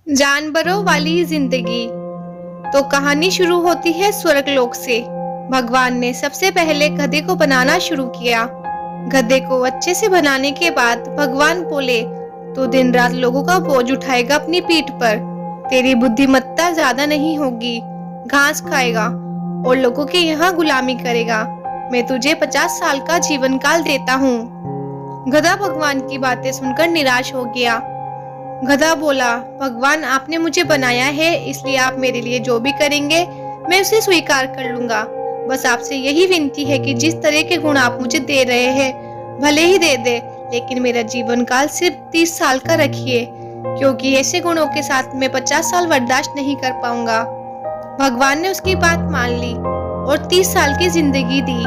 जानवरों वाली जिंदगी। तो कहानी शुरू होती है स्वर्गलोक से। भगवान ने सबसे पहले गधे को बनाना शुरू किया। गधे को अच्छे से बनाने के बाद भगवान बोले, तो दिन रात लोगों का बोझ उठाएगा अपनी पीठ पर। तेरी बुद्धिमत्ता ज्यादा नहीं होगी, घास खाएगा और लोगों के यहाँ गुलामी करेगा। मैं तुझे 50 साल का जीवन काल देता हूँ। गधा भगवान की बातें सुनकर निराश हो गया। गधा बोला, भगवान आपने मुझे बनाया है, इसलिए आप मेरे लिए जो भी करेंगे मैं उसे स्वीकार कर लूंगा। बस आपसे यही विनती है कि जिस तरह के गुण आप मुझे दे रहे हैं भले ही दे दे, लेकिन मेरा जीवन काल सिर्फ 30 साल का रखिए, क्योंकि ऐसे गुणों के साथ मैं 50 साल बर्दाश्त नहीं कर पाऊंगा। भगवान ने उसकी बात मान ली और 30 साल की जिंदगी दी।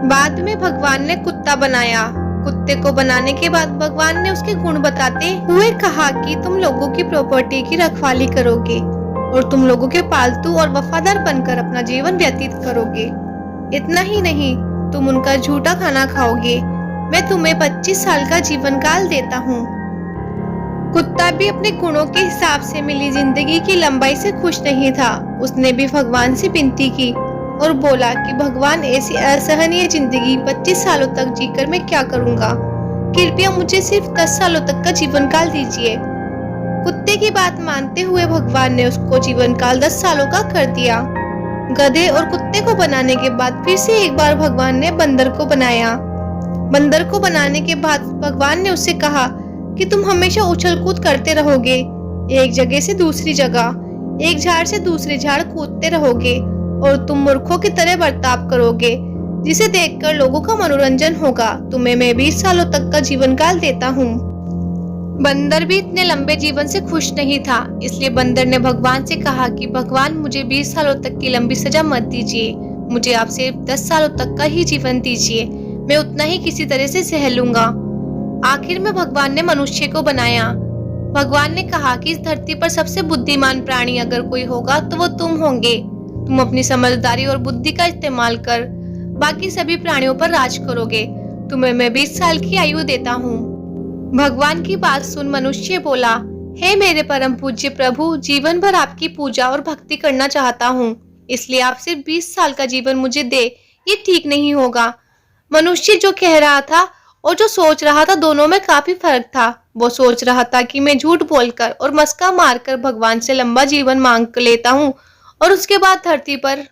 बाद में भगवान ने कुत्ता बनाया। कुत्ते को बनाने के बाद भगवान ने उसके गुण बताते हुए कहा कि तुम लोगों की प्रॉपर्टी की रखवाली करोगे और तुम लोगों के पालतू और वफादार बनकर अपना जीवन व्यतीत करोगे। इतना ही नहीं, तुम उनका झूठा खाना खाओगे। मैं तुम्हें 25 साल का जीवन काल देता हूँ। कुत्ता भी अपने गुणों के हिसाब से मिली जिंदगी की लंबाई से खुश नहीं था। उसने भी भगवान से विनती की और बोला कि भगवान, ऐसी असहनीय जिंदगी 25 सालों तक जीकर मैं क्या करूंगा। कृपया मुझे सिर्फ 10 सालों तक का जीवन काल दीजिए। कुत्ते की बात मानते हुए भगवान ने उसको जीवन काल 10 सालों का कर दिया। गधे और कुत्ते को बनाने के बाद फिर से एक बार भगवान ने बंदर को बनाया। बंदर को बनाने के बाद भगवान ने उससे कहा कि तुम हमेशा उछल कूद करते रहोगे, एक जगह से दूसरी जगह, एक झाड़ से दूसरे झाड़ कूदते रहोगे और तुम मूर्खों की तरह बर्ताव करोगे, जिसे देखकर लोगों का मनोरंजन होगा। तुम्हें मैं 20 सालों तक का जीवन काल देता हूँ। बंदर भी इतने लंबे जीवन से खुश नहीं था, इसलिए बंदर ने भगवान से कहा कि भगवान, मुझे 20 सालों तक की लंबी सजा मत दीजिए, मुझे आप सिर्फ 10 सालों तक का ही जीवन दीजिए, मैं उतना ही किसी तरह से सह लूंगा। आखिर में भगवान ने मनुष्य को बनाया। भगवान ने कहा कि इस धरती पर सबसे बुद्धिमान प्राणी अगर कोई होगा तो वो तुम होंगे। तुम अपनी समझदारी और बुद्धि का इस्तेमाल कर बाकी सभी प्राणियों पर राज करोगे। तुम्हें मैं 20 साल की आयु देता हूँ। भगवान की बात सुन मनुष्य बोला, हे मेरे परम पूज्य प्रभु, जीवन भर आपकी पूजा और भक्ति करना चाहता हूँ, इसलिए आप सिर्फ 20 साल का जीवन मुझे दे, ये ठीक नहीं होगा। मनुष्य जो कह रहा था और जो सोच रहा था दोनों में काफी फर्क था। वो सोच रहा था कि मैं झूठ बोलकर और मस्का मारकर भगवान से लंबा जीवन मांग लेता हूँ और उसके बाद धरती पर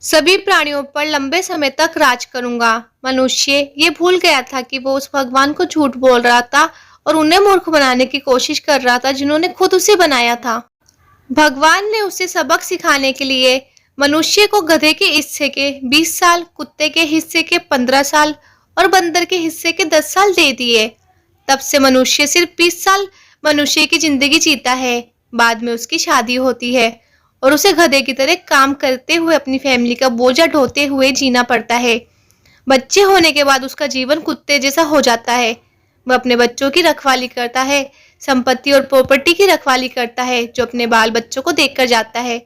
सभी प्राणियों पर लंबे समय तक राज करूंगा। मनुष्य ये भूल गया था कि वो उस भगवान को झूठ बोल रहा था और उन्हें मूर्ख बनाने की कोशिश कर रहा था जिन्होंने खुद उसे बनाया था। भगवान ने उसे सबक सिखाने के लिए मनुष्य को गधे के हिस्से के 20 साल, कुत्ते के हिस्से के 15 साल और बंदर के हिस्से के 10 साल दे दिए। तब से मनुष्य सिर्फ 20 साल मनुष्य की जिंदगी जीता है। बाद में उसकी शादी होती है और उसे गधे की तरह काम करते हुए अपनी फैमिली का बोझा ढोते हुए जीना पड़ता है। बच्चे होने के बाद उसका जीवन कुत्ते जैसा हो जाता है। वह अपने बच्चों की रखवाली करता है, संपत्ति और प्रॉपर्टी की रखवाली करता है जो अपने बाल बच्चों को देकर जाता है।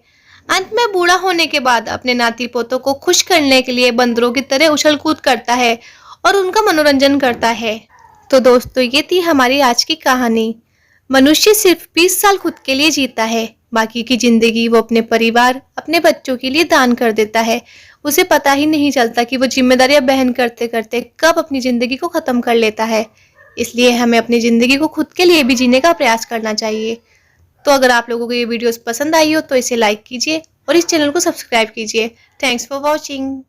अंत में बूढ़ा होने के बाद अपने नाती पोतों को खुश करने के लिए बंदरों की तरह उछल कूद करता है और उनका मनोरंजन करता है। तो दोस्तों, ये थी हमारी आज की कहानी। मनुष्य सिर्फ 20 साल खुद के लिए जीता है, बाकी की जिंदगी वो अपने परिवार, अपने बच्चों के लिए दान कर देता है। उसे पता ही नहीं चलता कि वो जिम्मेदारियां बहन करते करते कब अपनी जिंदगी को खत्म कर लेता है। इसलिए हमें अपनी जिंदगी को खुद के लिए भी जीने का प्रयास करना चाहिए। तो अगर आप लोगों को ये वीडियोस पसंद आई हो तो इसे लाइक कीजिए और इस चैनल को सब्सक्राइब कीजिए। Thanks for watching.